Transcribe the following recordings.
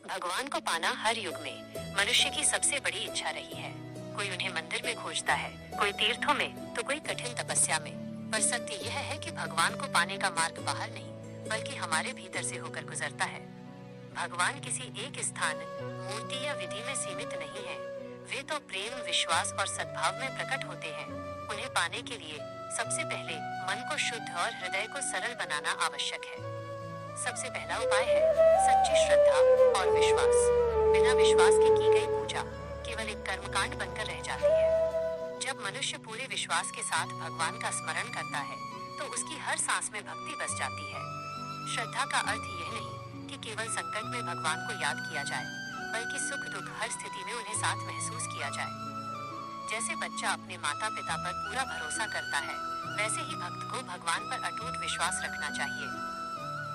भगवान को पाना हर युग में मनुष्य की सबसे बड़ी इच्छा रही है। कोई उन्हें मंदिर में खोजता है, कोई तीर्थों में, तो कोई कठिन तपस्या में। पर सत्य यह है कि भगवान को पाने का मार्ग बाहर नहीं, बल्कि हमारे भीतर से होकर गुजरता है। भगवान किसी एक स्थान, मूर्ति या विधि में सीमित नहीं है। वे तो प्रेम, विश्वास और सद्भाव में प्रकट होते हैं। उन्हें पाने के लिए सबसे पहले मन को शुद्ध और हृदय को सरल बनाना आवश्यक है। सबसे पहला उपाय है सच्ची श्रद्धा और विश्वास। बिना विश्वास के की गई पूजा केवल एक कर्मकांड बनकर रह जाती है। जब मनुष्य पूरे विश्वास के साथ भगवान का स्मरण करता है, तो उसकी हर सांस में भक्ति बस जाती है। श्रद्धा का अर्थ यह नहीं कि केवल संकट में भगवान को याद किया जाए, बल्कि सुख दुख हर स्थिति में उन्हें साथ महसूस किया जाए। जैसे बच्चा अपने माता पिता पर पूरा भरोसा करता है, वैसे ही भक्त को भगवान पर अटूट विश्वास रखना चाहिए।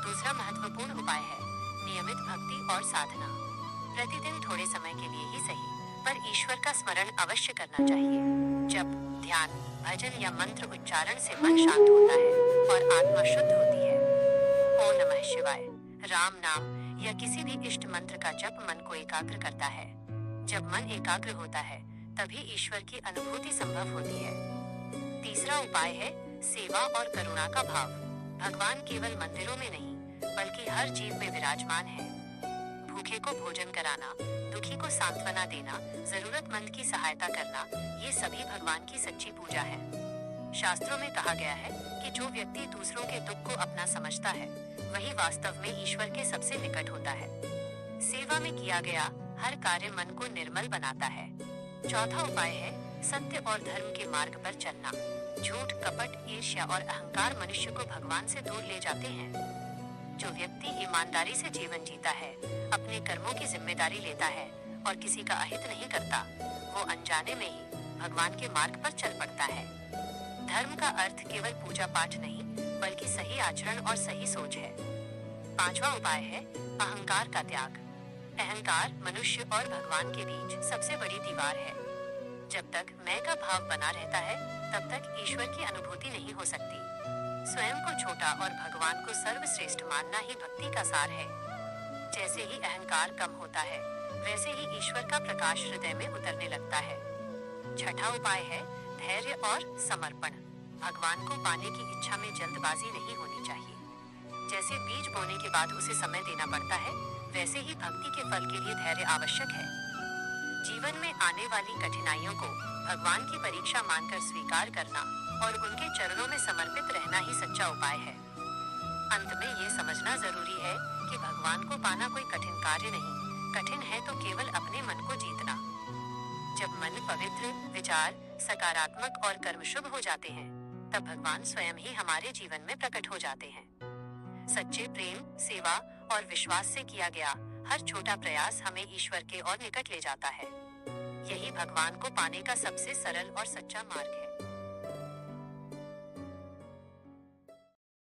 दूसरा महत्वपूर्ण उपाय है नियमित भक्ति और साधना। प्रतिदिन थोड़े समय के लिए ही सही, पर ईश्वर का स्मरण अवश्य करना चाहिए। जब ध्यान, भजन या मंत्र उच्चारण से मन शांत होता है और आत्मा शुद्ध होती है। ओम नमः शिवाय, राम नाम या किसी भी इष्ट मंत्र का जप मन को एकाग्र करता है। जब मन एकाग्र होता है, तभी ईश्वर की अनुभूति संभव होती है। तीसरा उपाय है सेवा और करुणा का भाव। भगवान केवल मंदिरों में नहीं, बल्कि हर जीव में विराजमान है। भूखे को भोजन कराना, दुखी को सांत्वना देना, जरूरतमंद की सहायता करना, ये सभी भगवान की सच्ची पूजा है। शास्त्रों में कहा गया है कि जो व्यक्ति दूसरों के दुख को अपना समझता है, वही वास्तव में ईश्वर के सबसे निकट होता है। सेवा में किया गया हर कार्य मन को निर्मल बनाता है। चौथा उपाय है सत्य और धर्म के मार्ग पर चलना। झूठ, कपट, ईर्ष्या और अहंकार मनुष्य को भगवान से दूर ले जाते हैं। जो व्यक्ति ईमानदारी से जीवन जीता है, अपने कर्मों की जिम्मेदारी लेता है और किसी का अहित नहीं करता, वो अनजाने में ही भगवान के मार्ग पर चल पड़ता है। धर्म का अर्थ केवल पूजा पाठ नहीं, बल्कि सही आचरण और सही सोच है। पांचवा उपाय है अहंकार का त्याग। अहंकार मनुष्य और भगवान के बीच सबसे बड़ी दीवार है। जब तक मैं का भाव बना रहता है, तब तक ईश्वर की अनुभूति नहीं हो सकती। स्वयं को छोटा और भगवान को सर्वश्रेष्ठ मानना ही भक्ति का सार है। जैसे ही अहंकार कम होता है, वैसे ही ईश्वर का प्रकाश हृदय में उतरने लगता है। छठा उपाय है धैर्य और समर्पण। भगवान को पाने की इच्छा में जल्दबाजी नहीं होनी चाहिए। जैसे बीज बोने के बाद उसे समय देना पड़ता है, वैसे ही भक्ति के फल के लिए धैर्य आवश्यक है। जीवन में आने वाली कठिनाइयों को भगवान की परीक्षा मानकर स्वीकार करना और उनके चरणों में समर्पित रहना ही सच्चा उपाय है। अंत में ये समझना जरूरी है कि भगवान को पाना कोई कठिन कार्य नहीं, कठिन है तो केवल अपने मन को जीतना। जब मन पवित्र, विचार सकारात्मक और कर्म शुभ हो जाते हैं, तब भगवान स्वयं ही हमारे जीवन में प्रकट हो जाते हैं। सच्चे प्रेम, सेवा और विश्वास से किया गया हर छोटा प्रयास हमें ईश्वर के और निकट ले जाता है। यही भगवान को पाने का सबसे सरल और सच्चा मार्ग है।